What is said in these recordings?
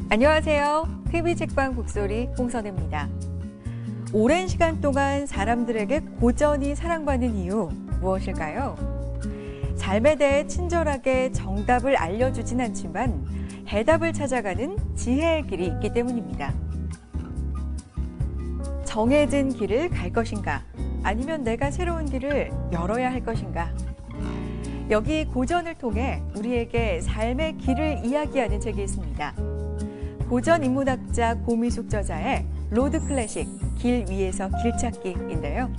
안녕하세요. TV 책방 북소리 홍선혜입니다. 오랜 시간 동안 사람들에게 고전이 사랑받는 이유 무엇일까요? 삶에 대해 친절하게 정답을 알려주진 않지만 해답을 찾아가는 지혜의 길이 있기 때문입니다. 정해진 길을 갈 것인가? 아니면 내가 새로운 길을 열어야 할 것인가? 여기 고전을 통해 우리에게 삶의 길을 이야기하는 책이 있습니다. 고전 인문학자 고미숙 저자의 로드 클래식 길 위에서 길찾기인데요.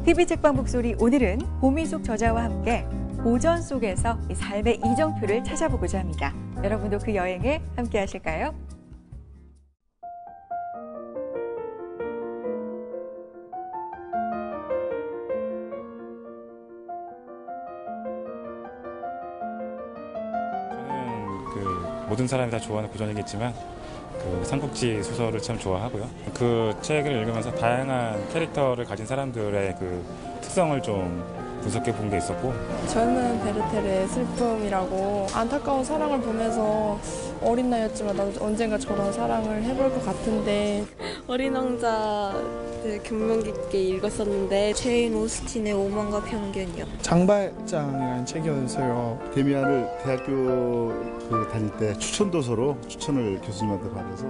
TV 책방 북소리 오늘은 고미숙 저자와 함께 고전 속에서 이 삶의 이정표를 찾아보고자 합니다. 여러분도 그 여행에 함께 하실까요? 모든 사람이 다 좋아하는 고전이겠지만 그 삼국지 소설을 참 좋아하고요. 그 책을 읽으면서 다양한 캐릭터를 가진 사람들의 그 특성을 좀 분석해 본 게 있었고, 젊은 베르텔의 슬픔이라고 안타까운 사랑을 보면서 어린 나이였지만 나도 언젠가 저런 사랑을 해볼 것 같은데 어린 왕자 감명 깊게 읽었었는데 제인 오스틴의 오만과 편견이요. 장발장이라는 책이었어요. 데미안을 대학교 다닐 때 추천도서로 추천을 교수님한테 받아서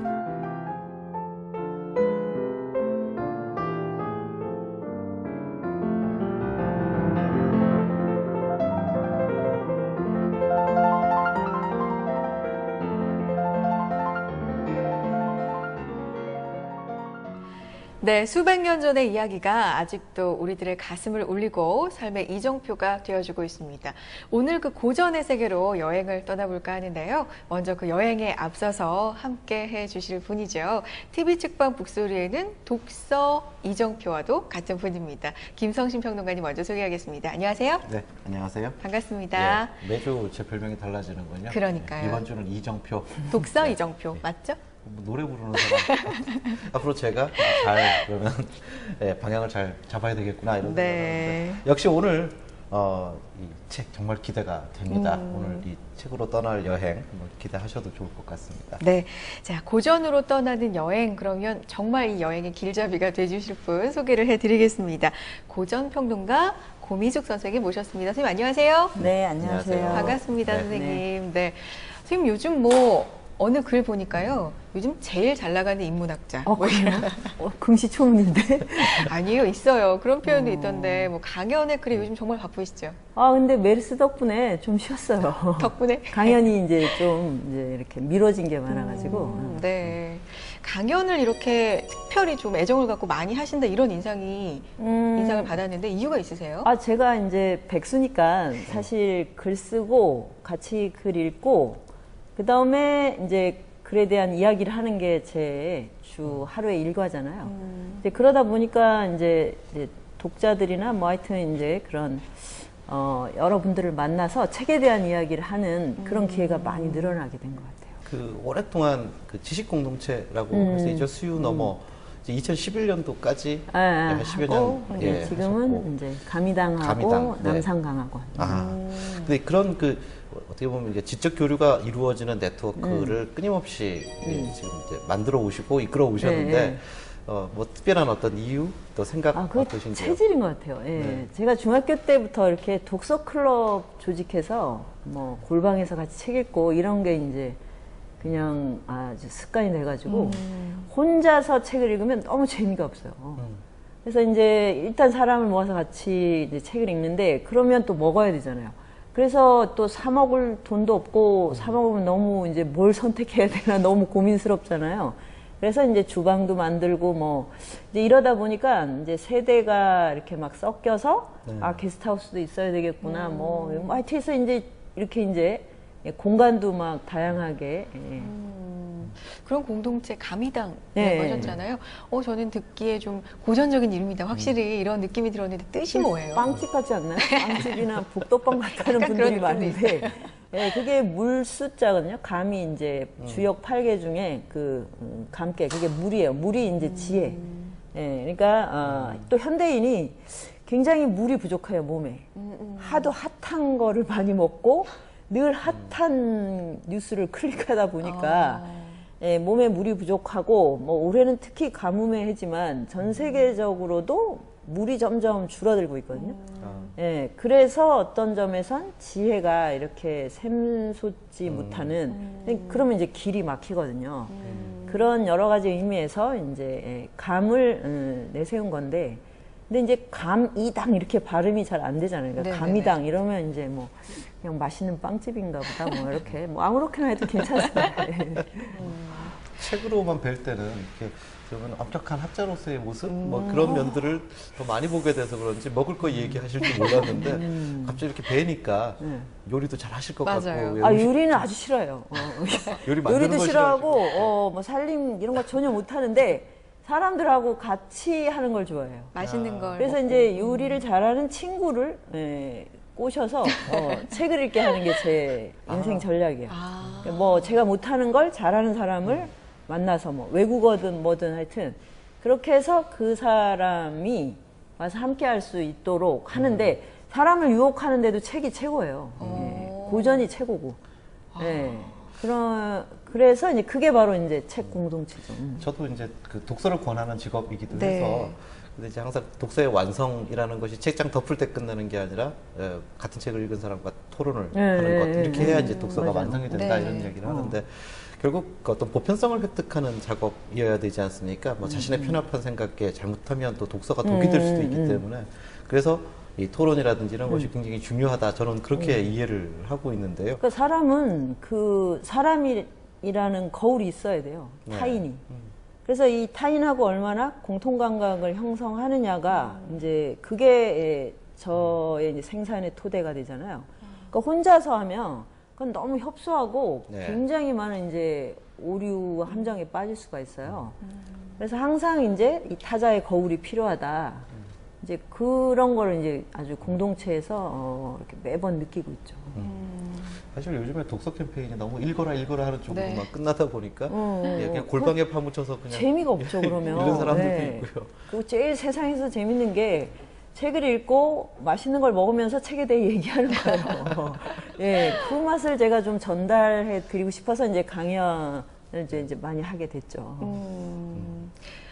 네, 수백 년 전의 이야기가 아직도 우리들의 가슴을 울리고 삶의 이정표가 되어주고 있습니다. 오늘 그 고전의 세계로 여행을 떠나볼까 하는데요. 먼저 그 여행에 앞서서 함께 해주실 분이죠. TV 책방 북소리에는 독서 이정표와도 같은 분입니다. 김성신 평론가님 먼저 소개하겠습니다. 안녕하세요. 네, 안녕하세요. 반갑습니다. 네, 매주 제 별명이 달라지는군요. 그러니까요. 이번 주는 이정표. 독서 네. 이정표, 맞죠? 노래 부르는 사람. 앞으로 제가 잘 그러면 네, 방향을 잘 잡아야 되겠구나 이런 네. 생각을 역시 오늘 이 책 정말 기대가 됩니다. 오늘 이 책으로 떠날 여행 한번 기대하셔도 좋을 것 같습니다. 네, 자 고전으로 떠나는 여행 그러면 정말 이 여행의 길잡이가 돼주실 분 소개를 해드리겠습니다. 고전 평론가 고미숙 선생님 모셨습니다. 선생님 안녕하세요. 네, 안녕하세요. 반갑습니다, 네. 선생님. 네, 선생님 요즘 뭐 어느 글 보니까요. 요즘 제일 잘 나가는 인문학자. 그래요? 금시초문인데? 아니요, 있어요. 그런 표현도 있던데 뭐 강연의 글이 요즘 정말 바쁘시죠? 근데 메르스 덕분에 좀 쉬었어요. 덕분에? 강연이 이제 좀 이렇게 미뤄진 게 많아가지고. 네. 강연을 이렇게 특별히 좀 애정을 갖고 많이 하신다 이런 인상을 받았는데 이유가 있으세요? 제가 이제 백수니까 사실 글 쓰고 같이 글 읽고 그 다음에 이제 글에 대한 이야기를 하는 게 제 주 하루의 일과잖아요. 이제 그러다 보니까 이제 독자들이나 뭐 하여튼 이제 그런 여러분들을 만나서 책에 대한 이야기를 하는 그런 기회가 많이 늘어나게 된 것 같아요. 그 오랫동안 그 지식 공동체라고 할 수 있죠. 수유 넘어 2011년도까지 한 10여 년. 네, 지금은 하셨고. 이제 가미당하고 가미당, 네. 남상강학원. 근데 그런 어떻게 보면 이게 지적 교류가 이루어지는 네트워크를 끊임없이 지금 이제 만들어 오시고 이끌어 오셨는데 네. 뭐 특별한 어떤 이유 또 생각 그게 어떠신가요? 체질인 것 같아요. 예. 네. 제가 중학교 때부터 이렇게 독서 클럽 조직해서 뭐 골방에서 같이 책 읽고 이런 게 이제 그냥 아주 습관이 돼가지고 혼자서 책을 읽으면 너무 재미가 없어요. 그래서 이제 일단 사람을 모아서 같이 이제 책을 읽는데 그러면 또 먹어야 되잖아요. 그래서 또 사 먹을 돈도 없고 사 먹으면 너무 이제 뭘 선택해야 되나 너무 고민스럽잖아요. 그래서 이제 주방도 만들고 뭐 이제 이러다 보니까 이제 세대가 이렇게 막 섞여서 게스트하우스도 있어야 되겠구나 뭐 하여튼 해서 이제 이렇게 이제 공간도 막 다양하게 그런 공동체 가미당 네. 하셨잖아요. 저는 듣기에 좀 고전적인 이름이다. 확실히 이런 느낌이 들었는데 뜻이 뭐예요? 빵집 같지 않나요? 빵집이나 북도빵 같다는 분들이 많은데 네, 그게 물수자거든요. 감이 이제 주역 8개 중에 그 감개 그게 물이에요. 물이 이제 지혜. 네, 그러니까 또 현대인이 굉장히 물이 부족해요, 몸에. 하도 핫한 거를 많이 먹고 늘 핫한 뉴스를 클릭하다 보니까 예, 몸에 물이 부족하고 뭐 올해는 특히 가뭄의 해지만 전 세계적으로도 물이 점점 줄어들고 있거든요. 예, 그래서 어떤 점에선 지혜가 이렇게 샘솟지 못하는 그러면 이제 길이 막히거든요. 그런 여러 가지 의미에서 이제 예, 감을 내세운 건데 근데 이제 감이당 이렇게 발음이 잘 안 되잖아요. 그러니까 감이당 이러면 이제 뭐 그냥 맛있는 빵집인가 보다 뭐 이렇게 뭐 아무렇게나 해도 괜찮습니다. 책으로만 뵐 때는 이렇게 그러면 엄격한 학자로서의 모습 뭐 그런 면들을 더 많이 보게 돼서 그런지 먹을 거 얘기하실 줄 몰랐는데 갑자기 이렇게 뵈니까 요리도 잘 하실 것 맞아요. 같고 아 요리는 아주 싫어요. 요리 만드는 요리도 거 싫어하고 뭐 살림 이런 거 전혀 못 하는데 사람들하고 같이 하는 걸 좋아해요. 맛있는 걸. 그래서 먹고. 이제 요리를 잘하는 친구를 꼬셔서 책을 읽게 하는 게 제 인생 전략이에요. 뭐 제가 못하는 걸 잘하는 사람을 만나서 뭐 외국어든 뭐든 하여튼 그렇게 해서 그 사람이 와서 함께 할 수 있도록 하는데 사람을 유혹하는데도 책이 최고예요. 예, 고전이 최고고. 예. 그래서 이제 그게 바로 이제 책 공동체죠. 저도 이제 그 독서를 권하는 직업이기도 네. 해서 근데 이제 항상 독서의 완성이라는 것이 책장 덮을 때 끝나는 게 아니라 같은 책을 읽은 사람과 토론을 하는 것 이렇게 해야 이제 독서가 맞아요. 완성이 된다 네. 이런 얘기를 하는데 결국 그 어떤 보편성을 획득하는 작업이어야 되지 않습니까? 뭐 자신의 편협한 생각에 잘못하면 또 독서가 독이 될 수도 있기 때문에 그래서 이 토론이라든지 이런 것이 굉장히 중요하다. 저는 그렇게 이해를 하고 있는데요. 그러니까 사람은 그 사람이라는 거울이 있어야 돼요. 타인이. 그래서 이 타인하고 얼마나 공통 감각을 형성하느냐가 이제 그게 저의 이제 생산의 토대가 되잖아요. 그러니까 혼자서 하면 그건 너무 협소하고 굉장히 많은 이제 오류 함정에 빠질 수가 있어요. 그래서 항상 이제 이 타자의 거울이 필요하다. 이제 그런 거를 이제 아주 공동체에서 이렇게 매번 느끼고 있죠. 사실 요즘에 독서 캠페인이 너무 읽어라 하는 쪽으로만 네. 끝나다 보니까 그냥 골방에 파묻혀서 그냥 재미가 없죠, 그러면. 읽는 사람들도 네. 있고요. 그리고 제일 세상에서 재밌는 게 책을 읽고 맛있는 걸 먹으면서 책에 대해 얘기하는 거예요. 예, 그 맛을 제가 좀 전달해 드리고 싶어서 이제 강연을 이제 많이 하게 됐죠.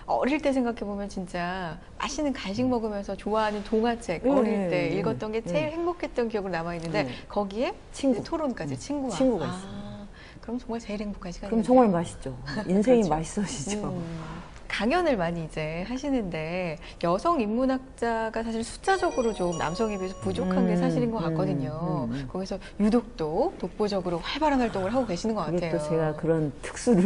어릴 때 생각해보면 진짜 맛있는 간식 먹으면서 좋아하는 동화책 어릴 때 읽었던 게 제일 행복했던 기억으로 남아있는데 거기에 친구. 토론까지 친구와. 친구가 있어요. 그럼 정말 제일 행복한 시간이에요. 그럼 정말 맛있죠. 인생이 맛있어지죠. 강연을 많이 이제 하시는데 여성 인문학자가 사실 숫자적으로 좀 남성에 비해서 부족한 게 사실인 것 같거든요. 거기서 유독 또 독보적으로 활발한 활동을 하고 계시는 것 그게 같아요. 또 제가 그런 특수를.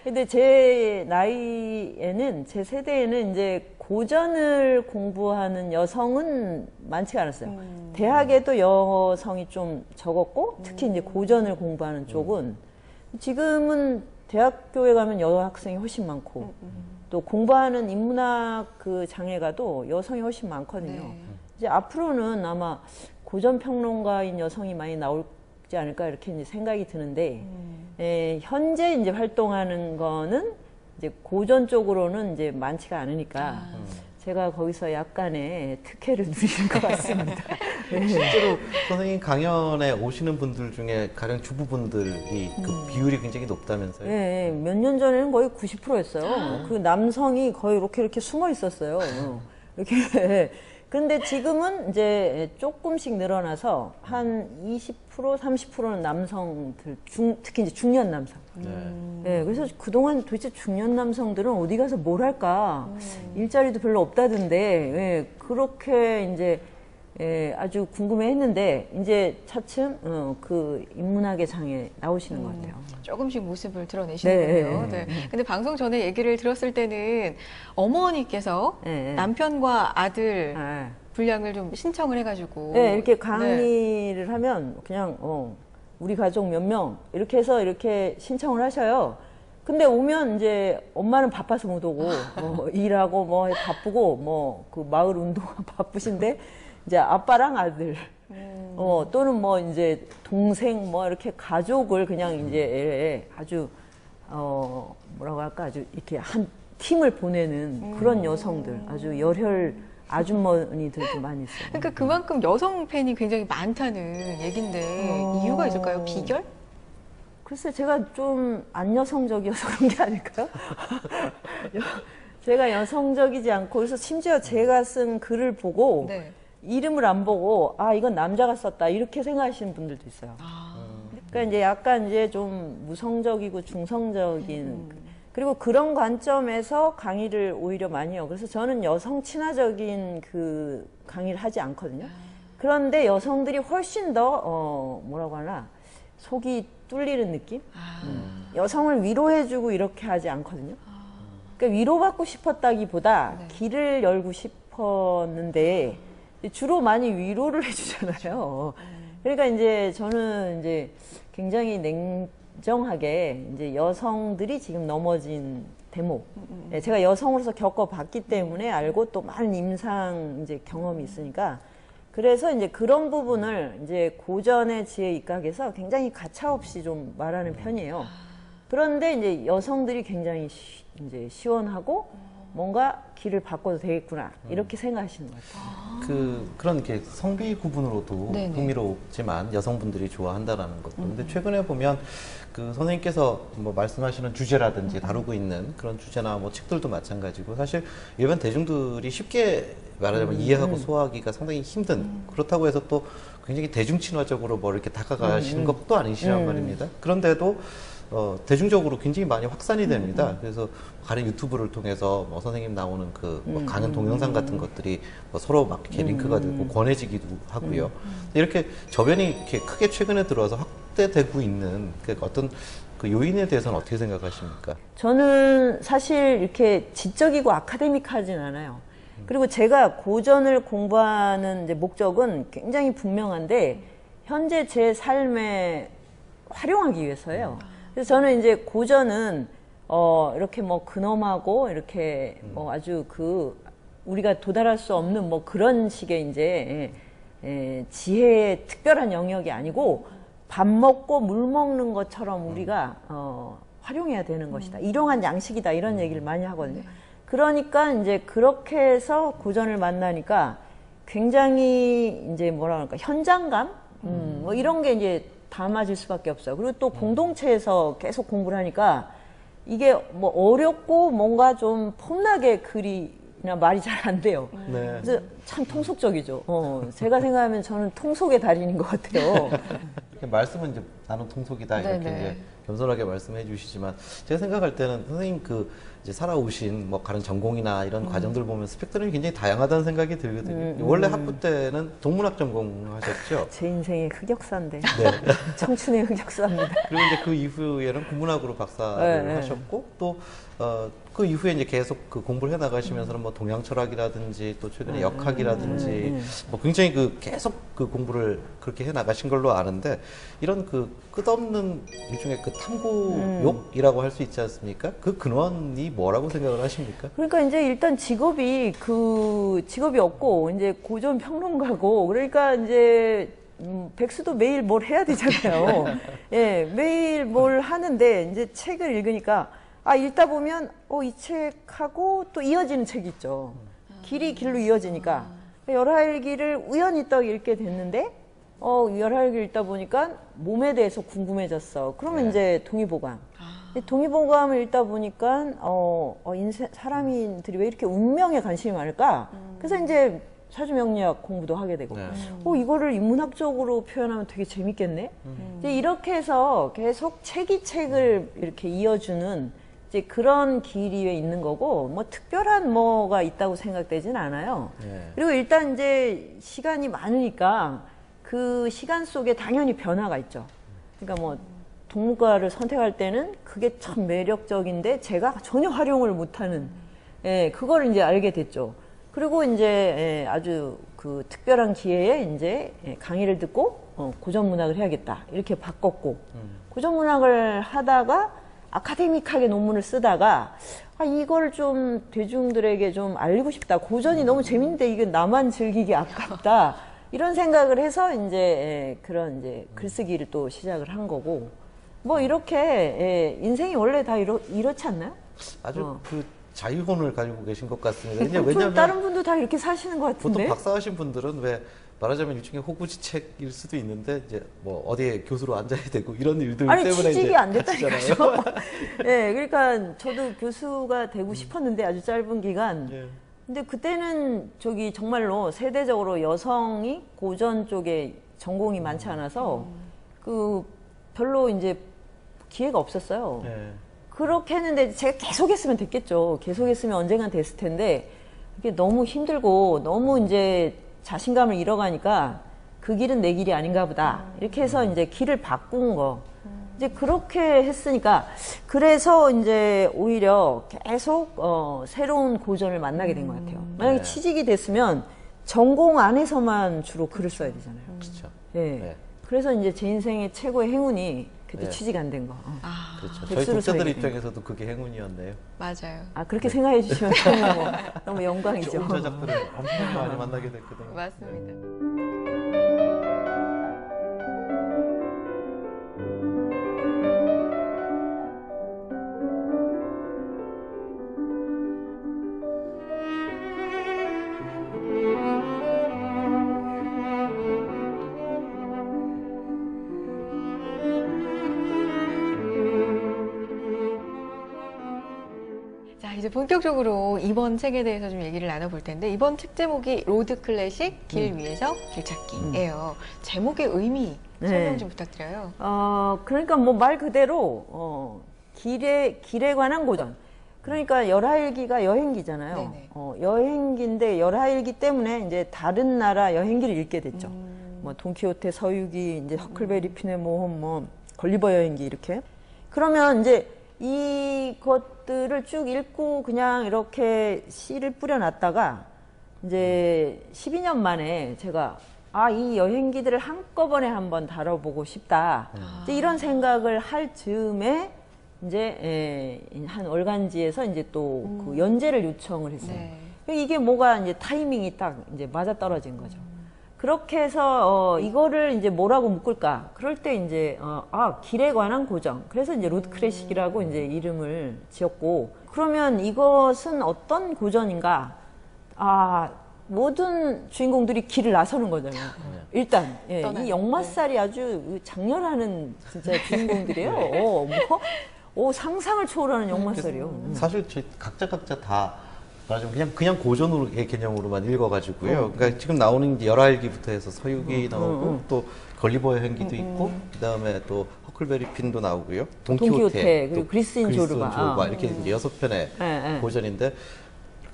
근데 제 나이에는, 제 세대에는 이제 고전을 공부하는 여성은 많지가 않았어요. 대학에도 여성이 좀 적었고, 특히 이제 고전을 공부하는 쪽은 지금은 대학교에 가면 여학생이 훨씬 많고, 또 공부하는 인문학 그 장에 가도 여성이 훨씬 많거든요. 네. 이제 앞으로는 아마 고전 평론가인 여성이 많이 나오지 않을까 이렇게 이제 생각이 드는데, 현재 이제 활동하는 거는 이제 고전 쪽으로는 이제 많지가 않으니까 제가 거기서 약간의 특혜를 누리는 것 같습니다. 네. 실제로 선생님 강연에 오시는 분들 중에 가령 주부분들이 그 비율이 굉장히 높다면서요? 네, 몇 년 전에는 거의 90%였어요. 그 남성이 거의 이렇게 숨어 있었어요. 이렇게. 근데 지금은 이제 조금씩 늘어나서 한 20%, 30%는 남성들, 특히 이제 중년 남성. 네, 그래서 그동안 도대체 중년 남성들은 어디 가서 뭘 할까? 일자리도 별로 없다던데, 예, 그렇게 이제 아주 궁금해 했는데, 이제 차츰 그 인문학의 장에 나오시는 것 같아요. 조금씩 모습을 드러내시는군요. 네. 근데 방송 전에 얘기를 들었을 때는 어머니께서 네. 남편과 아들 네. 분량을 좀 신청을 해가지고. 네, 이렇게 강의를 하면 그냥 우리 가족 몇 명 이렇게 해서 이렇게 신청을 하셔요. 근데 오면 이제 엄마는 바빠서 못 오고 일하고 뭐 바쁘고 뭐 그 마을 운동가 바쁘신데 이제 아빠랑 아들 또는 뭐 이제 동생 뭐 이렇게 가족을 그냥 이제 아주 뭐라고 할까 아주 이렇게 한 팀을 보내는 그런 여성들 아주 열혈 아주머니들도 많이 있어요. 그러니까 그만큼 여성 팬이 굉장히 많다는 얘긴데 이유가 있을까요? 비결? 글쎄, 제가 좀 안 여성적이어서 그런 게 아닐까요? 제가 여성적이지 않고, 그래서 심지어 제가 쓴 글을 보고 네. 이름을 안 보고 아, 이건 남자가 썼다 이렇게 생각하시는 분들도 있어요. 그러니까 이제 약간 이제 좀 무성적이고 중성적인 그리고 그런 관점에서 강의를 오히려 많이 해요. 그래서 저는 여성 친화적인 그 강의를 하지 않거든요. 그런데 여성들이 훨씬 더 뭐라고 하나 속이 뚫리는 느낌? 여성을 위로해주고 이렇게 하지 않거든요. 그러니까 위로받고 싶었다기보다 네. 길을 열고 싶었는데 주로 많이 위로를 해주잖아요. 그러니까 이제 저는 이제 굉장히 냉정하게 이제 여성들이 지금 넘어진 대목, 예, 제가 여성으로서 겪어봤기 때문에 알고 또 많은 임상 이제 경험이 있으니까 그래서 이제 그런 부분을 이제 고전의 지혜 입각에서 굉장히 가차없이 좀 말하는 편이에요. 그런데 이제 여성들이 굉장히 이제 시원하고 뭔가 길을 바꿔도 되겠구나 이렇게 생각하시는 것 같아요. 그런 게 성비 구분으로도 네네. 흥미롭지만 여성분들이 좋아한다라는 것도. 근데 최근에 보면 그 선생님께서 뭐 말씀하시는 주제라든지 다루고 있는 그런 주제나 뭐 책들도 마찬가지고 사실 일반 대중들이 쉽게 말하자면 이해하고 소화하기가 상당히 힘든 그렇다고 해서 또 굉장히 대중친화적으로 뭐 이렇게 다가가시는 것도 아니시란 말입니다. 그런데도 대중적으로 굉장히 많이 확산이 됩니다. 그래서 다른 유튜브를 통해서 뭐 선생님 나오는 뭐 강연 동영상 같은 것들이 뭐 서로 막 이렇게 링크가 되고 권해지기도 하고요. 이렇게 저변이 이렇게 크게 최근에 들어와서 확대되고 있는 그 어떤 그 요인에 대해서는 어떻게 생각하십니까? 저는 사실 이렇게 지적이고 아카데믹하진 않아요. 그리고 제가 고전을 공부하는 이제 목적은 굉장히 분명한데 현재 제 삶에 활용하기 위해서예요. 그래서 저는 이제 고전은 이렇게 뭐 근엄하고 이렇게 아주 우리가 도달할 수 없는 뭐 그런 식의 이제 지혜의 특별한 영역이 아니고 밥 먹고 물 먹는 것처럼 우리가 활용해야 되는 것이다. 일용한 양식이다. 이런 얘기를 많이 하거든요. 그러니까 이제 그렇게 해서 고전을 만나니까 굉장히 이제 뭐라 그럴까 현장감 뭐 이런 게 이제 담아질 수밖에 없어요. 그리고 또 공동체에서 계속 공부를 하니까 이게 뭐 어렵고 뭔가 좀 폼나게 글이나 말이 잘 안 돼요. 네. 그래서 참 통속적이죠. 제가 생각하면 저는 통속의 달인인 것 같아요. 말씀은 이제 나는 통속이다 이렇게 네네. 이제 겸손하게 말씀해 주시지만 제가 생각할 때는 선생님 이제 살아오신 뭐 다른 전공이나 이런 과정들 보면 스펙트럼이 굉장히 다양하다는 생각이 들거든요. 원래 학부 때는 동문학 전공하셨죠? 제 인생의 흑역사인데. 네. 청춘의 흑역사입니다. 그리고 이제 그 이후에는 국문학으로 박사를 네, 하셨고 또 그 이후에 이제 계속 그 공부를 해 나가시면서는 뭐 동양 철학이라든지 또 최근에 역학이라든지 뭐 굉장히 계속 그 공부를 그렇게 해 나가신 걸로 아는데 이런 끝없는 일종의 탐구욕이라고 할 수 있지 않습니까? 그 근원이 뭐라고 생각을 하십니까? 그러니까 이제 일단 직업이 없고 이제 고전 평론가고 그러니까 이제 백수도 매일 뭘 해야 되잖아요. 예, 매일 뭘 하는데 이제 책을 읽으니까 읽다 보면 이 책하고 또 이어지는 책이 있죠. 길이 길로 이어지니까 열하일기를 우연히 딱 읽게 됐는데 열하일기 읽다 보니까 몸에 대해서 궁금해졌어. 그러면 이제 동의보감. 동의보감을 읽다 보니까 사람들이 왜 이렇게 운명에 관심이 많을까? 그래서 이제 사주명리학 공부도 하게 되고, 이거를 인문학적으로 표현하면 되게 재밌겠네? 이제 이렇게 해서 계속 책을 이렇게 이어주는 이제 그런 길이에 있는 거고, 뭐 특별한 뭐가 있다고 생각되진 않아요. 그리고 일단 이제 시간이 많으니까 그 시간 속에 당연히 변화가 있죠. 그러니까 뭐 동문과를 선택할 때는 그게 참 매력적인데 제가 전혀 활용을 못하는, 그걸 이제 알게 됐죠. 그리고 이제 아주 특별한 기회에 이제 강의를 듣고 고전 문학을 해야겠다 이렇게 바꿨고 고전 문학을 하다가 아카데믹하게 논문을 쓰다가 이걸 좀 대중들에게 좀 알리고 싶다. 고전이 너무 재밌는데 이게 나만 즐기기 아깝다. 이런 생각을 해서 이제 그런 이제 글쓰기를 또 시작을 한 거고 뭐 이렇게 인생이 원래 다 이렇지 않나요? 아주 자유혼을 가지고 계신 것 같습니다. 왜냐면 다른 분도 다 이렇게 사시는 것 같은데. 보통 박사하신 분들은 왜 말하자면 일종의 호구지책일 수도 있는데 이제 뭐 어디에 교수로 앉아야 되고 이런 일들 아니, 때문에 취직이 이제 안 됐다니까요. 네, 그러니까 저도 교수가 되고 싶었는데 아주 짧은 기간. 예. 근데 그때는 저기 정말로 세대적으로 여성이 고전 쪽에 전공이 많지 않아서 그 별로 이제 기회가 없었어요. 예. 그렇게 했는데 제가 계속 했으면 됐겠죠. 계속 했으면 언젠간 됐을 텐데 이게 너무 힘들고 너무 이제 자신감을 잃어가니까 그 길은 내 길이 아닌가 보다. 이렇게 해서 이제 길을 바꾼 거. 이제 그렇게 했으니까 그래서 이제 오히려 계속 새로운 고전을 만나게 된 것 같아요. 만약에 네. 취직이 됐으면 전공 안에서만 주로 글을 써야 되잖아요. 그렇죠. 예. 네. 그래서 이제 제 인생의 최고의 행운이 그때 네. 취직 안 된 거. 그렇죠. 저희 백수로 독자들 써야겠네. 입장에서도 그게 행운이었네요. 맞아요. 아, 그렇게 생각해 주시면 정말 뭐 너무 영광이죠. 좋은 저작들을 엄청 많이 만나게 됐거든요. 맞습니다. 자, 이제 본격적으로 이번 책에 대해서 좀 얘기를 나눠볼 텐데, 이번 책 제목이 로드 클래식 길 위에서 길 찾기예요. 제목의 의미 설명 좀 부탁드려요. 그러니까 뭐 말 그대로 길에 관한 고전. 그러니까 열하일기가 여행기잖아요. 네네. 여행기인데 열하일기 때문에 이제 다른 나라 여행기를 읽게 됐죠. 뭐 돈키호테, 서유기, 이제 허클베리 핀의 모험, 뭐 걸리버 여행기 이렇게. 그러면 이제 이것들을 쭉 읽고 그냥 이렇게 씨를 뿌려놨다가 이제 12년 만에 제가 이 여행기들을 한꺼번에 한번 다뤄보고 싶다. 이제 이런 생각을 할 즈음에 이제 한 월간지에서 이제 또 그 연재를 요청을 했어요. 네. 이게 뭐가 이제 타이밍이 딱 이제 맞아 떨어진 거죠. 그렇게 해서 이거를 이제 뭐라고 묶을까? 그럴 때 이제 길에 관한 고전. 그래서 이제 로드 클래식이라고 이제 이름을 지었고, 그러면 이것은 어떤 고전인가? 모든 주인공들이 길을 나서는 거잖아요. 일단 이 역마살이 아주 장렬하는 진짜 주인공들이에요. 상상을 초월하는 역마살이요. 사실 저희 각자 다 말하자면 그냥 고전으로의 개념으로만 읽어가지고요. 그러니까 지금 나오는 게 열하일기부터 해서 서유기 나오고 또 걸리버 여행기도 있고 그다음에 또 허클베리 핀도 나오고요. 돈키호테, 또 그리고 그리스인 조르바. 이렇게 이제 6편의 고전인데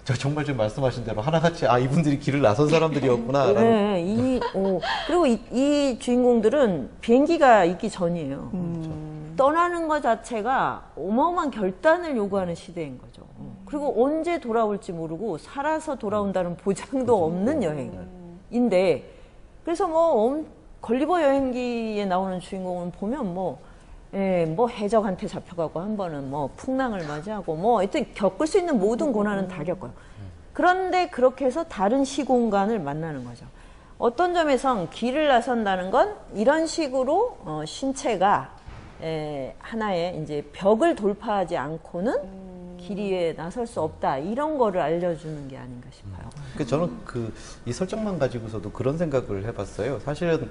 저 정말 지금 말씀하신 대로 하나같이 이분들이 길을 나선 사람들이었구나. 그리고 이 주인공들은 비행기가 있기 전이에요. 떠나는 것 자체가 어마어마한 결단을 요구하는 시대인 거죠. 그리고 언제 돌아올지 모르고 살아서 돌아온다는 보장도 없는 여행인데, 그래서 걸리버 여행기에 나오는 주인공은 보면 뭐 해적한테 잡혀가고 한 번은 풍랑을 맞이하고 하여튼 겪을 수 있는 모든 고난은 다 겪어요. 그런데 그렇게 해서 다른 시공간을 만나는 거죠. 어떤 점에선 길을 나선다는 건 이런 식으로 신체가 하나의 이제 벽을 돌파하지 않고는 길 위에 나설 수 없다, 이런 거를 알려주는 게 아닌가 싶어요. 저는 이 설정만 가지고서도 그런 생각을 해봤어요. 사실은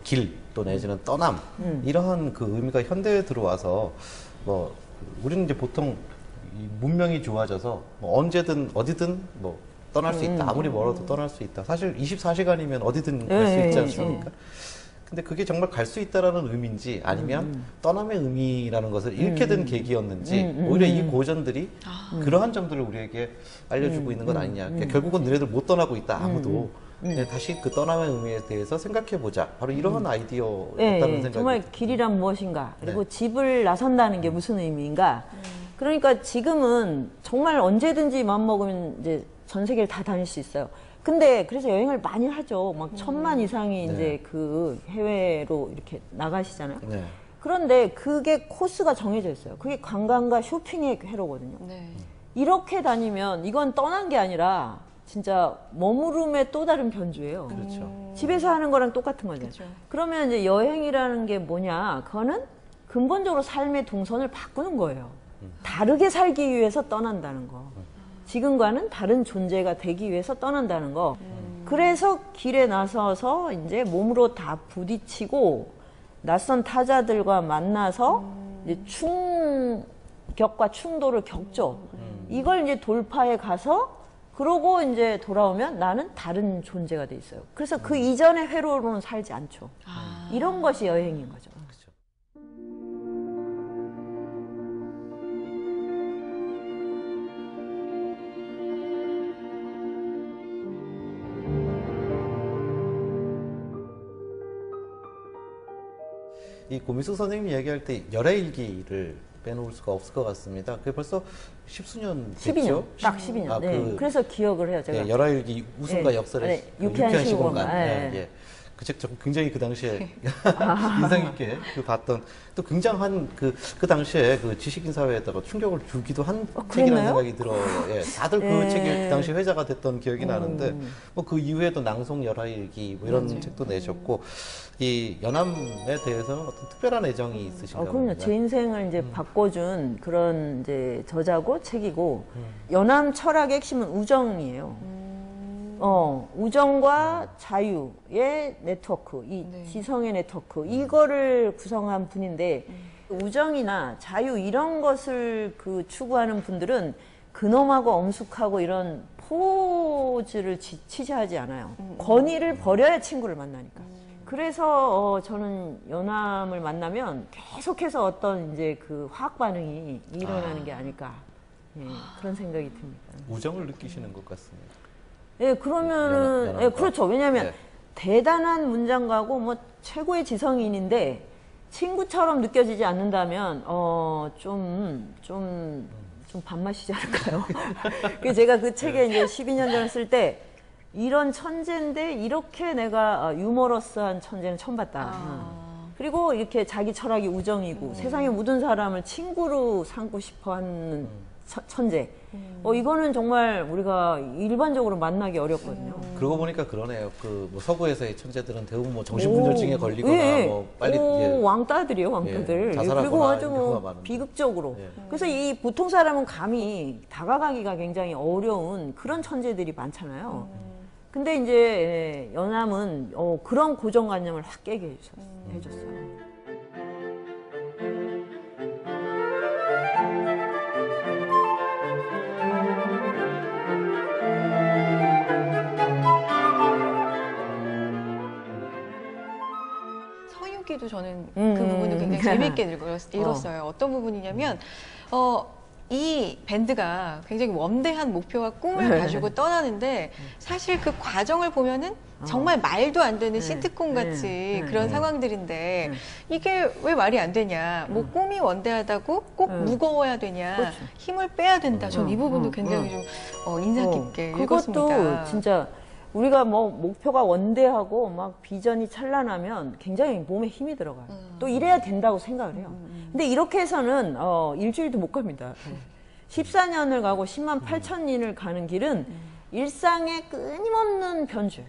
길 또 내지는 떠남 이러한 그 의미가 현대에 들어와서 우리는 이제 보통 이 문명이 좋아져서 언제든 어디든 떠날 수 있다. 아무리 멀어도 떠날 수 있다. 사실 24시간이면 어디든 갈 수 있지 않습니까? 근데 그게 정말 갈 수 있다라는 의미인지 아니면 떠남의 의미라는 것을 잃게 된 계기였는지 오히려 이 고전들이 그러한 점들을 우리에게 알려주고 있는 건 아니냐. 그러니까 결국은 너네들 못 떠나고 있다. 아무도. 다시 그 떠남의 의미에 대해서 생각해보자. 바로 이러한 아이디어였다는 생각이 정말 길이란 무엇인가, 그리고 집을 나선다는 게 무슨 의미인가. 그러니까 지금은 정말 언제든지 마음먹으면 이제 전 세계를 다 다닐 수 있어요. 근데 그래서 여행을 많이 하죠. 1000만 이상이 이제 그 해외로 이렇게 나가시잖아요. 그런데 그게 코스가 정해져 있어요. 그게 관광과 쇼핑의 회로거든요. 이렇게 다니면 이건 떠난 게 아니라 진짜 머무름의 또 다른 변주예요. 그렇죠. 집에서 하는 거랑 똑같은 거죠. 그러면 이제 여행이라는 게 뭐냐? 그거는 근본적으로 삶의 동선을 바꾸는 거예요. 다르게 살기 위해서 떠난다는 거. 지금과는 다른 존재가 되기 위해서 떠난다는 거. 그래서 길에 나서서 이제 몸으로 다 부딪히고 낯선 타자들과 만나서 이제 충격과 충돌을 겪죠. 이걸 이제 돌파해 가서 그러고 이제 돌아오면 나는 다른 존재가 돼 있어요. 그래서 그 이전의 회로로는 살지 않죠. 이런 것이 여행인 거죠. 그렇죠. 이 고미숙 선생님이 이야기할 때 열애일기를 빼놓을 수가 없을 것 같습니다. 그게 벌써 십수년 됐죠? 12년, 딱 12년. 아, 네. 그래서 기억을 해요, 제가. 예, 열애일기 우승과 네. 역설의 네, 그 유쾌한 시공간. 시공간. 예, 네. 예. 그 책 굉장히 그 당시에 인상 깊게 봤던 또 굉장한 그 당시에 그 지식인 사회에다가 충격을 주기도 한 책이라는 그랬나요? 생각이 들어요. 예, 다들 그 예. 책이 그 당시 회자가 됐던 기억이 나는데 뭐 그 이후에도 낭송 열화일기 뭐 이런 책도 내셨고 이 연암에 대해서는 어떤 특별한 애정이 있으신가요? 그럼요. 제 인생을 이제 바꿔준 그런 이제 저자고 책이고 연암 철학의 핵심은 우정이에요. 우정과 자유의 네트워크, 이 지성의 네트워크, 이거를 구성한 분인데, 우정이나 자유 이런 것을 그 추구하는 분들은 근엄하고 엄숙하고 이런 포즈를 취재하지 않아요. 권위를 버려야 친구를 만나니까. 그래서 저는 연암을 만나면 계속해서 어떤 이제 그 화학 반응이 일어나는 게 아닐까. 예, 그런 생각이 듭니다. 우정을 느끼시는 것 같습니다. 예, 그러면은, 연합과. 예, 그렇죠. 왜냐하면 네. 대단한 문장가고 뭐 최고의 지성인인데 친구처럼 느껴지지 않는다면, 좀 밥맛이지 않을까요? 그래서 제가 그 책에 이제 12년 전에 쓸 때 이런 천재인데 이렇게 내가 유머러스한 천재는 처음 봤다. 그리고 이렇게 자기 철학이 우정이고 세상의 모든 사람을 친구로 삼고 싶어 하는 천재. 이거는 정말 우리가 일반적으로 만나기 어렵거든요. 그러고 보니까 그러네요. 그 뭐 서구에서의 천재들은 대부분 뭐 정신분열증에 걸리거나 예. 뭐 빨리 예. 왕따들이에요, 왕따들. 예, 자살하거나 그리고 아주 이런 뭐 경우가 많은데. 비극적으로. 예. 그래서 이 보통 사람은 감히 다가가기가 굉장히 어려운 그런 천재들이 많잖아요. 근데 이제 연암은 그런 고정관념을 확 깨게 해줬어요. 서유기도 저는 그 부분을 굉장히 재미있게 읽었어요. 어떤 부분이냐면 이 밴드가 굉장히 원대한 목표와 꿈을 가지고 떠나는데 사실 그 과정을 보면은 정말 말도 안 되는 시트콤 같이 그런 상황들인데 이게 왜 말이 안 되냐. 뭐 꿈이 원대하다고 꼭 무거워야 되냐. 그렇죠. 힘을 빼야 된다. 전 이 부분도 굉장히 좀 인상 깊게 읽었습니다. 그것도 진짜 우리가 뭐 목표가 원대하고 막 비전이 찬란하면 굉장히 몸에 힘이 들어가요. 또 이래야 된다고 생각을 해요. 근데 이렇게 해서는 일주일도 못 갑니다. 14년을 가고 10만 8천인을 가는 길은 일상의 끊임없는 변주예요.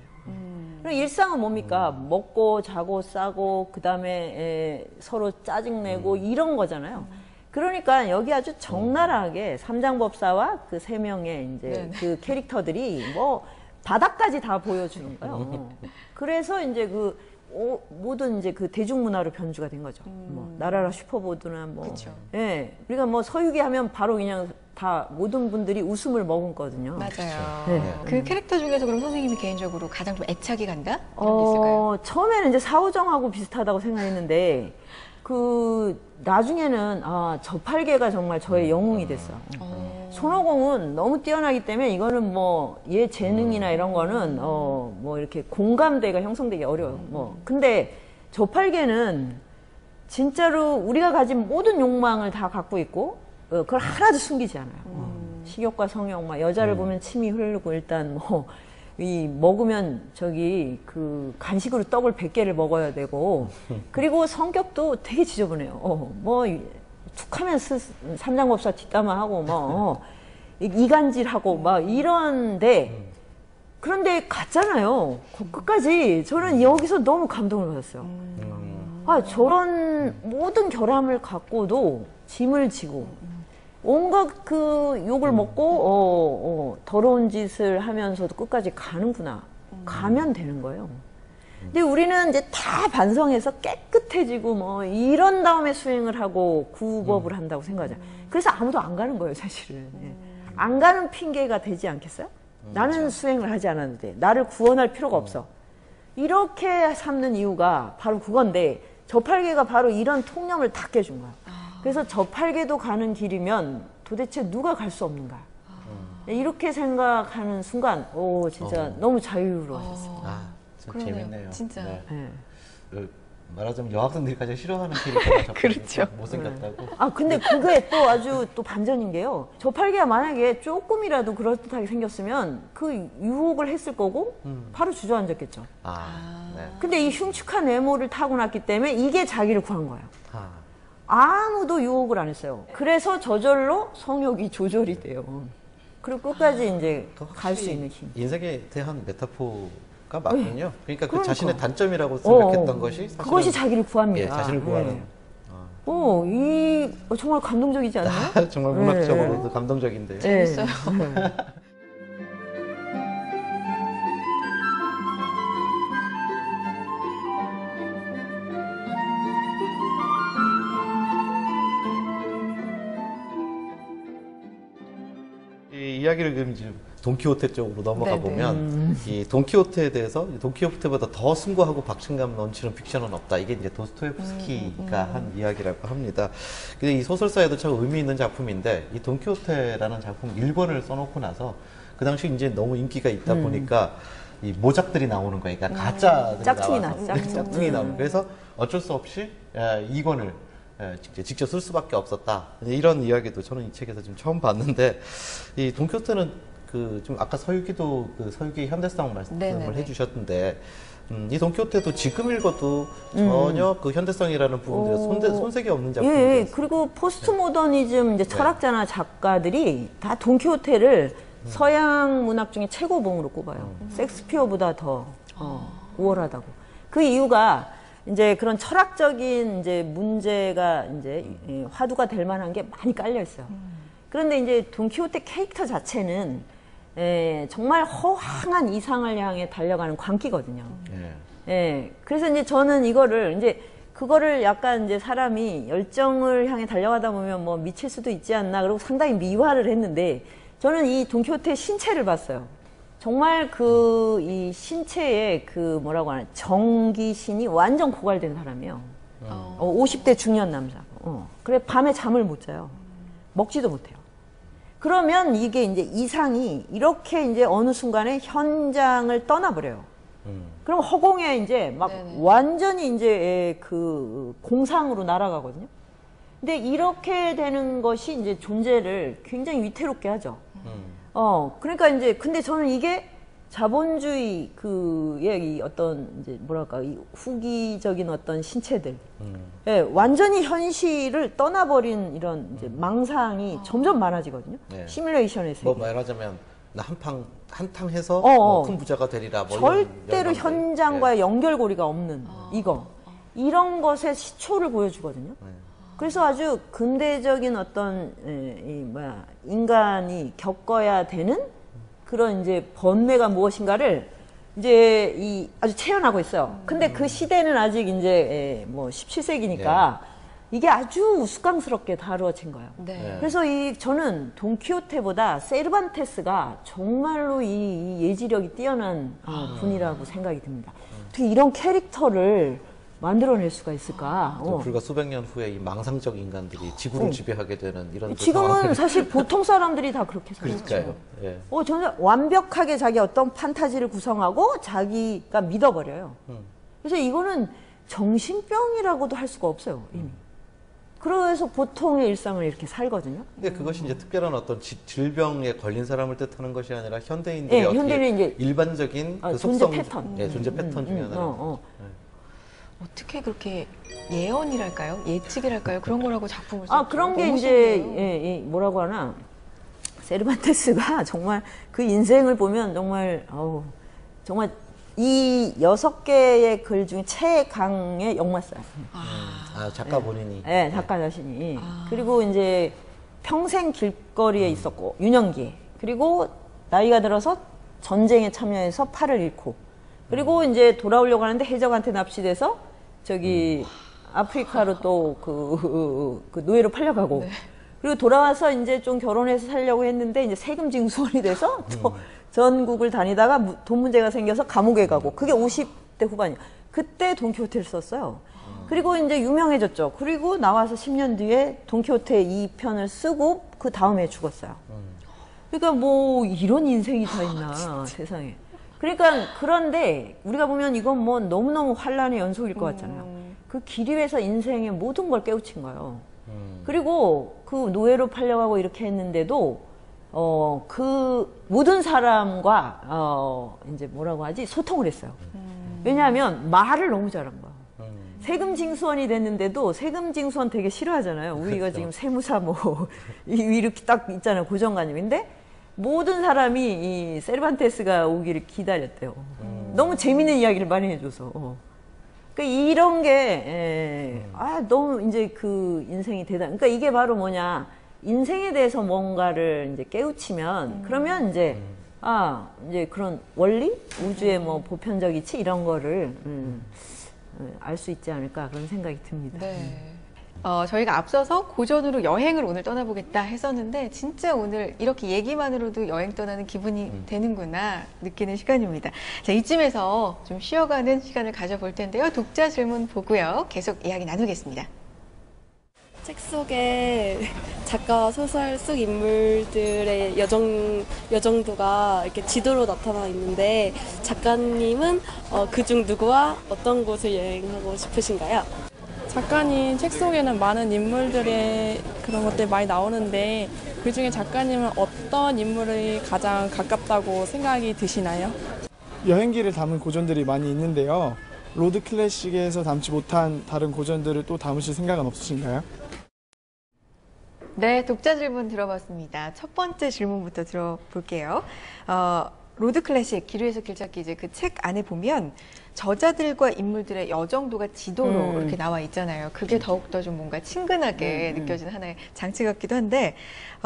그리고 일상은 뭡니까? 먹고 자고 싸고 그다음에 서로 짜증내고 이런 거잖아요. 그러니까 여기 아주 적나라하게 삼장법사와 그 세 명의 이제 그 캐릭터들이 뭐 바닥까지 다 보여주는 거예요. 그래서 이제 그 모든 이제 그 대중문화로 변주가 된 거죠. 뭐 나라라 슈퍼보드나 뭐. 그쵸. 예. 우리가 뭐 서유기 하면 바로 그냥 다 모든 분들이 웃음을 머금거든요. 맞아요. 네. 그 캐릭터 중에서 그럼 선생님이 개인적으로 가장 좀 애착이 간다? 그런 게 있을까요? 처음에는 이제 사오정하고 비슷하다고 생각했는데 그 나중에는 저팔계가 정말 저의 영웅이 됐어요. 손오공은 너무 뛰어나기 때문에 이거는 뭐 얘 재능이나 이런 거는 뭐 이렇게 공감대가 형성되기 어려워요. 뭐 근데 저팔계는 진짜로 우리가 가진 모든 욕망을 다 갖고 있고 그걸 하나도 숨기지 않아요. 식욕과 성욕, 막 여자를 보면 침이 흐르고 일단 뭐 이 먹으면 저기 그 간식으로 떡을 100개를 먹어야 되고 그리고 성격도 되게 지저분해요. 뭐 툭하면 삼장법사 뒷담화하고 뭐 이간질하고 막 이런데 그런데 갔잖아요. 끝까지 저는 여기서 너무 감동을 받았어요. 저런 모든 결함을 갖고도 짐을 지고 온갖 그 욕을 먹고 더러운 짓을 하면서도 끝까지 가는구나. 가면 되는 거예요. 근데 우리는 이제 다 반성해서 깨끗해지고 뭐 이런 다음에 수행을 하고 구법을 한다고 생각하잖아요. 그래서 아무도 안 가는 거예요, 사실은. 예. 안 가는 핑계가 되지 않겠어요? 나는 수행을 하지 않았는데 나를 구원할 필요가 없어. 이렇게 삼는 이유가 바로 그건데 저팔계가 바로 이런 통념을 다 깨준 거야. 그래서 저팔계도 가는 길이면 도대체 누가 갈 수 없는가. 이렇게 생각하는 순간 오 진짜 너무 자유로워졌어요. 아, 참 그러네요. 재밌네요. 진짜. 네. 네. 말하자면 여학생들이 가장 싫어하는 캐릭터가 그렇죠. 못생겼다고. 아 근데 그게 또 아주 또 반전인 게요. 저팔계가 만약에 조금이라도 그럴듯하게 생겼으면 그 유혹을 했을 거고 바로 주저앉았겠죠. 네. 근데 이 흉측한 외모를 타고났기 때문에 이게 자기를 구한 거예요. 아, 아무도 유혹을 안 했어요. 그래서 저절로 성욕이 조절이 돼요. 그리고 끝까지 이제 갈 수 있는 힘. 인생에 대한 메타포가 맞군요. 그러니까 그 그러니까. 자신의 단점이라고 생각했던 것이 사실은 그것이 자기를 구합니다. 예, 자신을 구하는. 네. 정말 감동적이지 않나요? 정말 문학적으로도 감동적인데요. 네. 재밌어요. 이 이야기를 그럼 이제 돈키호테 쪽으로 넘어가 네네. 보면 이 돈키호테에 대해서 돈키호테보다 더 숭고하고 박진감 넘치는 픽션은 없다. 이게 이제 도스토옙스키가 한 이야기라고 합니다. 근데 이 소설사에도 참 의미 있는 작품인데 이 돈키호테라는 작품 1권을 써놓고 나서 그 당시 이제 너무 인기가 있다 보니까 이 모작들이 나오는 거예요. 그러니까 가짜들이 짝퉁이 나와서 나왔죠. 짝퉁이 나오는. 그래서 어쩔 수 없이 2권을 직접 쓸 수밖에 없었다. 이런 이야기도 저는 이 책에서 지금 처음 봤는데, 이 돈키호테는 그 좀 아까 서유기도 그 서유기 현대성 말씀을 네네네. 해주셨는데, 이 돈키호테도 지금 읽어도 전혀 그 현대성이라는 부분들에 손색이 없는 예, 작품이에요. 그리고 포스트 모더니즘 이제 철학자나 작가들이 다 돈키호테를 서양 문학 중에 최고봉으로 꼽아요. 섹스피어보다 더 우월하다고. 그 이유가 이제 그런 철학적인 이제 문제가 이제 화두가 될 만한 게 많이 깔려 있어요. 그런데 이제 돈키호테 캐릭터 자체는 정말 허황한 이상을 향해 달려가는 광기거든요. 그래서 이제 저는 그거를 약간 이제 사람이 열정을 향해 달려가다 보면 뭐 미칠 수도 있지 않나, 그리고 상당히 미화를 했는데, 저는 이 돈키호테의 신체를 봤어요. 정말 이 신체에 뭐라고 하나, 정기신이 완전 고갈된 사람이에요. 50대 중년 남자. 그래, 밤에 잠을 못 자요. 먹지도 못해요. 그러면 이게 이제 이상이 이렇게 이제 어느 순간에 현장을 떠나버려요. 그럼 허공에 이제 막 네네. 완전히 이제 그 공상으로 날아가거든요. 근데 이렇게 되는 것이 이제 존재를 굉장히 위태롭게 하죠. 그러니까 이제, 근데 저는 이게 자본주의 이 어떤 이제 뭐랄까, 이 후기적인 어떤 신체들, 완전히 현실을 떠나버린 이런 이제 망상이 점점 많아지거든요. 시뮬레이션의 세계. 뭐 말하자면 나 한탕 해서 큰 부자가 되리라. 뭐 절대로 이런 현장과의 연결고리가 없는 이런 것의 시초를 보여주거든요. 그래서 아주 근대적인 어떤 인간이 겪어야 되는 그런 이제 번뇌가 무엇인가를 이제 아주 체현하고 있어요. 근데 그 시대는 아직 이제 뭐 17세기니까 이게 아주 우스꽝스럽게 다루어진 거예요. 네. 그래서 저는 돈키호테보다 세르반테스가 정말로 이 예지력이 뛰어난 분이라고 생각이 듭니다. 어떻게 이런 캐릭터를 만들어낼 수가 있을까? 불과 수백 년 후에 이 망상적 인간들이 지구를 지배하게 되는 이런 지금은 사실 보통 사람들이 다 그렇게 살죠. 그러니까요. 예. 저는 완벽하게 자기 어떤 판타지를 구성하고 자기가 믿어버려요. 그래서 이거는 정신병이라고도 할 수가 없어요, 이미. 그래서 보통의 일상을 이렇게 살거든요. 근데 그것이 이제 특별한 어떤 질병에 걸린 사람을 뜻하는 것이 아니라 현대인들의 어떻게 현대인은 이제 일반적인 그 존재 속성, 패턴. 존재 패턴 중에 하나. 어떻게 그렇게 예언이랄까요? 예측이랄까요? 그런 거라고 작품을 그런 게 너무 이제 쉽네요. 뭐라고 하나, 세르반테스가 정말 그 인생을 보면 정말 이 6개의 글 중에 최강의 역마살. 작가 본인이. 네, 작가 자신이. 그리고 이제 평생 길거리에 있었고 유년기에, 그리고 나이가 들어서 전쟁에 참여해서 팔을 잃고, 그리고 이제 돌아오려고 하는데 해적한테 납치돼서 저기 아프리카로 또 그 노예로 팔려가고, 그리고 돌아와서 이제 좀 결혼해서 살려고 했는데 이제 세금 징수원이 돼서 또 전국을 다니다가 돈 문제가 생겨서 감옥에 가고, 그게 50대 후반이에요. 그때 돈키호테를 썼어요. 그리고 이제 유명해졌죠. 그리고 나와서 10년 뒤에 돈키호테 2편을 쓰고 그 다음에 죽었어요. 그러니까 뭐 이런 인생이 다 있나 세상에. 그러니까 그런데 우리가 보면 이건 뭐 너무너무 환란의 연속일 것 같잖아요. 그 길 위에서 인생의 모든 걸 깨우친 거예요. 그리고 그 노예로 팔려가고 이렇게 했는데도 그 모든 사람과 이제 뭐라고 하지, 소통을 했어요. 왜냐하면 말을 너무 잘한 거야. 세금 징수원이 됐는데도 세금 징수원 되게 싫어하잖아요. 우리가 지금 세무사 뭐 이렇게 딱 있잖아요, 고정관념인데 모든 사람이 이 세르반테스가 오기를 기다렸대요. 너무 재밌는 이야기를 많이 해줘서. 그러니까 이런 게 너무 이제 그 인생이 대단. 그러니까 이게 바로 뭐냐, 인생에 대해서 뭔가를 이제 깨우치면 그러면 이제 이제 그런 원리, 우주의 뭐 보편적 이치 이런 거를 알 수 있지 않을까, 그런 생각이 듭니다. 네. 저희가 앞서서 고전으로 여행을 오늘 떠나보겠다 했었는데 진짜 오늘 이렇게 얘기만으로도 여행 떠나는 기분이 되는구나 느끼는 시간입니다. 자, 이쯤에서 좀 쉬어가는 시간을 가져볼 텐데요. 독자 질문 보고요. 계속 이야기 나누겠습니다. 책 속에 작가와 소설 속 인물들의 여정도가 이렇게 지도로 나타나 있는데 작가님은 그중 누구와 어떤 곳을 여행하고 싶으신가요? 작가님 책 속에는 많은 인물들의 그런 것들이 많이 나오는데 그중에 작가님은 어떤 인물이 가장 가깝다고 생각이 드시나요? 여행기를 담은 고전들이 많이 있는데요. 로드 클래식에서 담지 못한 다른 고전들을 또 담으실 생각은 없으신가요? 네, 독자 질문 들어봤습니다. 첫 번째 질문부터 들어볼게요. 로드 클래식, 길 위에서 길 찾기, 이제 그 책 안에 보면 저자들과 인물들의 여정도가 지도로 이렇게 나와 있잖아요. 그게 더욱더 좀 뭔가 친근하게 느껴지는 하나의 장치 같기도 한데,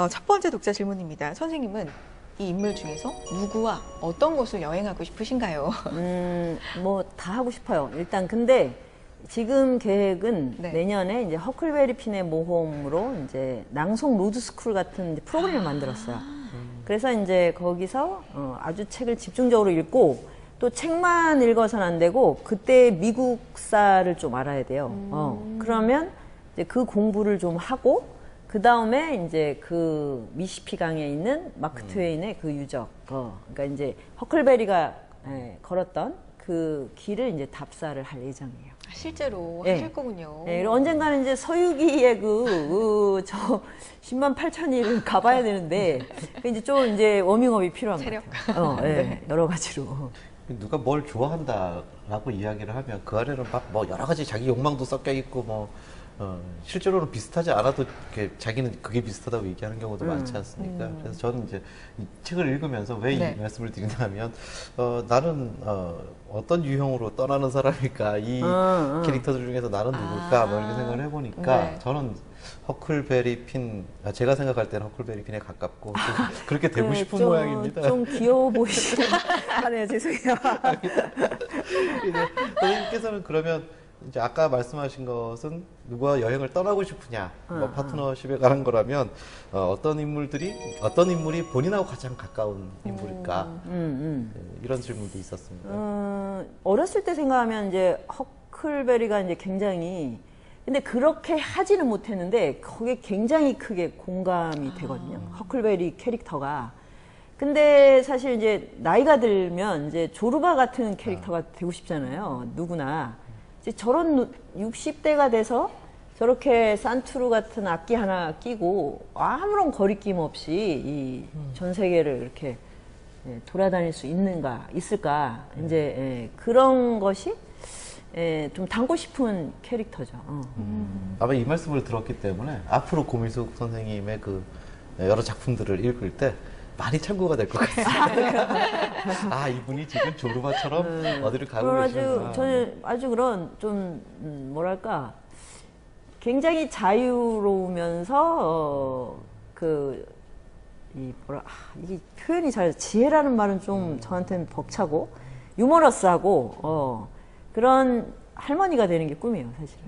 첫 번째 독자 질문입니다. 선생님은 이 인물 중에서 누구와 어떤 곳을 여행하고 싶으신가요? 뭐 다 하고 싶어요. 일단 근데 지금 계획은 네. 내년에 이제 허클베리 핀의 모험으로 이제 낭송 로드스쿨 같은 이제 프로그램을 만들었어요. 그래서 이제 거기서 아주 책을 집중적으로 읽고, 또 책만 읽어서는 안 되고 그때 미국사를 좀 알아야 돼요. 그러면 이제 그 공부를 좀 하고, 그 다음에 이제 그 미시피강에 있는 마크 트웨인의 그 유적, 그러니까 이제 허클베리가 걸었던 그 길을 이제 답사를 할 예정이에요. 실제로 네. 하실 거군요. 네, 언젠가는 이제 서유기의 저 10만 8천리를 가봐야 되는데, 이제 좀 이제 워밍업이 필요한 것 체력. 같아요. 네, 여러 가지로. 누가 뭘 좋아한다라고 이야기를 하면 그 안에는 막 뭐 여러 가지 자기 욕망도 섞여 있고 뭐 실제로는 비슷하지 않아도 이렇게 자기는 그게 비슷하다고 얘기하는 경우도 많지 않습니까? 그래서 저는 이제 이 책을 읽으면서 왜 네. 이 말씀을 드리냐면 나는 어떤 유형으로 떠나는 사람일까, 이 캐릭터들 중에서 나는 누굴까, 뭐 이렇게 생각을 해보니까 네. 저는 허클베리 핀, 제가 생각할 때는 허클베리 핀에 가깝고 좀 그렇게 되고 싶은 모양입니다. 좀 귀여워 보이시네요. 네, 죄송해요. 이제 선생님께서는 그러면 이제 아까 말씀하신 것은 누구와 여행을 떠나고 싶으냐, 뭐 파트너십에 관한 거라면 어떤 인물이 본인하고 가장 가까운 인물일까, 이런 질문도 있었습니다. 어렸을 때 생각하면 이제 허클베리가 이제 굉장히, 근데 그렇게 하지는 못했는데 거기에 굉장히 크게 공감이 되거든요. 허클베리 캐릭터가. 근데 사실 이제 나이가 들면 이제 조르바 같은 캐릭터가 되고 싶잖아요. 누구나. 이제 저런 60대가 돼서 저렇게 산투르 같은 악기 하나 끼고 아무런 거리낌 없이 이 전 세계를 이렇게 돌아다닐 수 있을까. 이제 그런 것이 좀 담고 싶은 캐릭터죠. 아마 이 말씀을 들었기 때문에 앞으로 고민숙 선생님의 그 여러 작품들을 읽을 때 많이 참고가 될 것 같습니다. 이분이 지금 조르바처럼 어디를 가고 계시구나. 저는 아주 그런 좀 뭐랄까, 굉장히 자유로우면서 이게 표현이 잘, 지혜라는 말은 좀 저한테는 벅차고, 유머러스하고, 그런 할머니가 되는 게 꿈이에요, 사실은.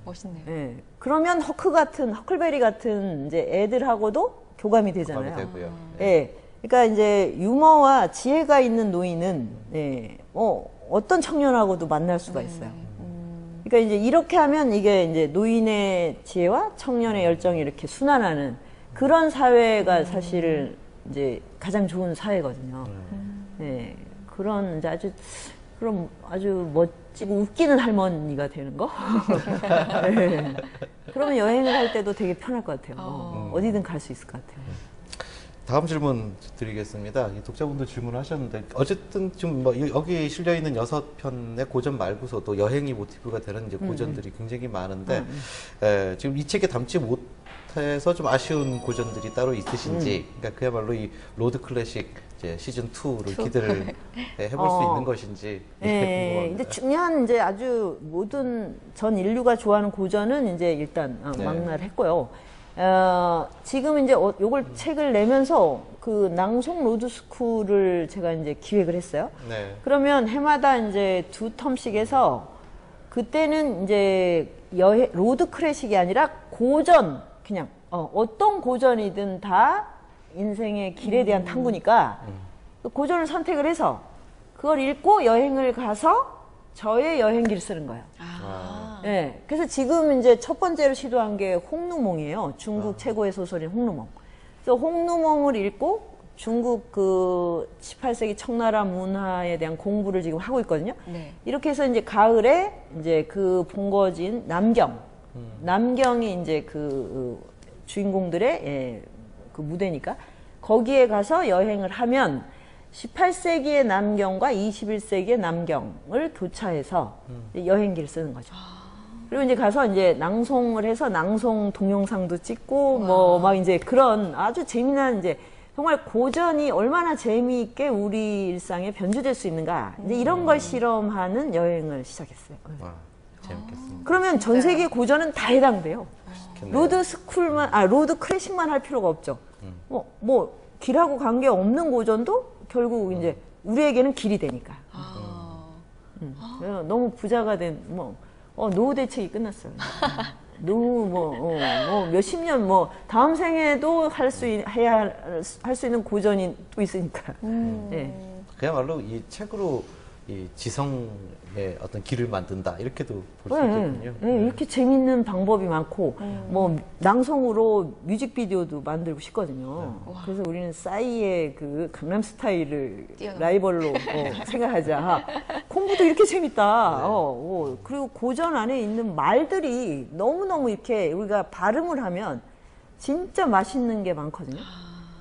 멋있네요. 예. 그러면 허클베리 같은 이제 애들하고도 교감이 되잖아요. 교감이 되고요. 예. 그러니까 이제 유머와 지혜가 있는 노인은, 예, 어떤 청년하고도 만날 수가 있어요. 그러니까 이제 이렇게 하면 이게 이제 노인의 지혜와 청년의 열정이 이렇게 순환하는 그런 사회가 사실 이제 가장 좋은 사회거든요. 네, 그런 이제 아주 멋지고 웃기는 할머니가 되는 거. 네. 그러면 여행을 할 때도 되게 편할 것 같아요. 어디든 갈 수 있을 것 같아요. 다음 질문 드리겠습니다. 이 독자분도 질문하셨는데 어쨌든 좀 뭐 여기 실려 있는 6편의 고전 말고서도 여행이 모티브가 되는 이제 고전들이 굉장히 많은데 지금 이 책에 담지 못해서 좀 아쉬운 고전들이 따로 있으신지, 그러니까 그야말로 이 로드 클래식 이제 시즌 2를 기대를 해볼 수 있는 것인지. 네, 궁금합니다. 이제 중요한 이제 아주 모든 전 인류가 좋아하는 고전은 이제 일단 네. 망라했고요. 지금 이제 요걸 책을 내면서 그 낭송 로드 스쿨을 제가 이제 기획을 했어요. 네. 그러면 해마다 이제 2텀씩 해서 그때는 이제 로드 클래식이 아니라 고전, 그냥 어떤 고전이든 다 인생의 길에 대한 탐구니까 그 고전을 선택을 해서 그걸 읽고 여행을 가서 저의 여행기를 쓰는 거예요. 네, 그래서 지금 이제 첫 번째로 시도한 게 홍루몽이에요. 중국 최고의 소설인 홍루몽. 그래서 홍루몽을 읽고 중국 그 18세기 청나라 문화에 대한 공부를 지금 하고 있거든요. 네. 이렇게 해서 이제 가을에 이제 그 본거지인 남경이 이제 그 주인공들의 그 무대니까 거기에 가서 여행을 하면 18세기의 남경과 21세기의 남경을 교차해서 여행기를 쓰는 거죠. 그리고 이제 가서 이제 낭송을 해서 낭송 동영상도 찍고 뭐 막 이제 그런 아주 재미난 이제 정말 고전이 얼마나 재미있게 우리 일상에 변주될 수 있는가 이제 이런 걸 실험하는 여행을 시작했어요. 와, 재밌겠습니다. 그러면 전 세계 고전은 다 해당돼요. 로드 클래식만 할 필요가 없죠. 뭐 길하고 관계 없는 고전도 결국 이제 우리에게는 길이 되니까. 너무 부자가 된 노후 대책이 끝났어요. 노후 몇십 년 다음 생에도 할 수 있는 고전이 또 있으니까. 네. 그야말로 이 책으로 이 지성의 어떤 길을 만든다 이렇게도 볼 수 있겠군요. 네, 이렇게 재밌는 방법이 많고 뭐 낭송으로 뮤직비디오도 만들고 싶거든요. 그래서 우리는 싸이의 그 강남스타일을 라이벌로 생각하자. 공부도 이렇게 재밌다. 그리고 고전 안에 있는 말들이 너무너무 이렇게 우리가 발음을 하면 진짜 맛있는 게 많거든요.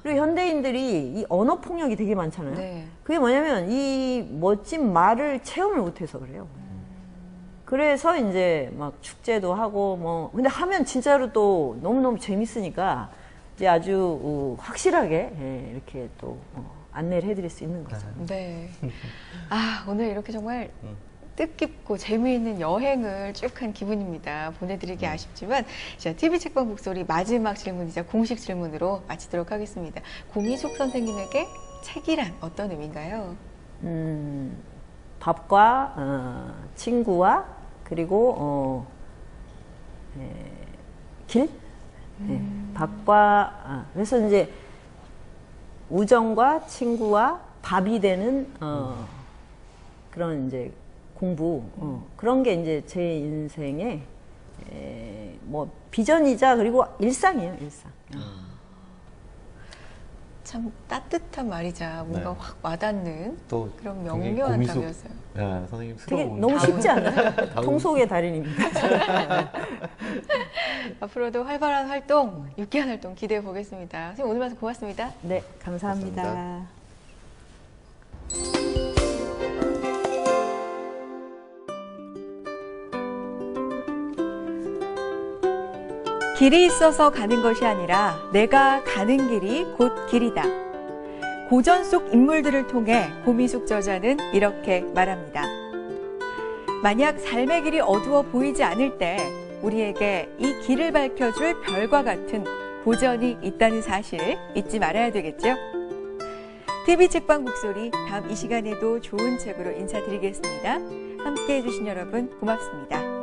그리고 현대인들이 이 언어 폭력이 되게 많잖아요. 네. 그게 뭐냐면 이 멋진 말을 체험을 못해서 그래요. 그래서 이제 막 축제도 하고 근데 하면 진짜로 또 너무너무 재밌으니까 이제 아주 확실하게 이렇게 또 안내를 해드릴 수 있는 거죠. 네. 오늘 이렇게 정말 뜻깊고 재미있는 여행을 쭉 한 기분입니다. 보내드리기 아쉽지만 자, TV 책방 북소리 마지막 질문이자 공식 질문으로 마치도록 하겠습니다. 고미숙 선생님에게 책이란 어떤 의미인가요? 밥과 친구와 그리고 길? 밥과 그래서 이제 우정과 친구와 밥이 되는 그런 이제 공부 그런 게 이제 제 인생의 비전이자 그리고 일상이에요, 일상. 참 따뜻한 말이자 뭔가 확 와닿는 또 그런 명료한 답이었어요. 선생님 되게 스러운 너무 쉽지 않나요? 통속의 달인입니다. 앞으로도 활발한 활동, 유쾌한 활동 기대해 보겠습니다. 선생님 오늘 말씀 고맙습니다. 네, 감사합니다. 고맙습니다. 길이 있어서 가는 것이 아니라 내가 가는 길이 곧 길이다. 고전 속 인물들을 통해 고미숙 저자는 이렇게 말합니다. 만약 삶의 길이 어두워 보이지 않을 때 우리에게 이 길을 밝혀줄 별과 같은 고전이 있다는 사실 잊지 말아야 되겠죠? TV 책방 북소리 다음 이 시간에도 좋은 책으로 인사드리겠습니다. 함께해 주신 여러분 고맙습니다.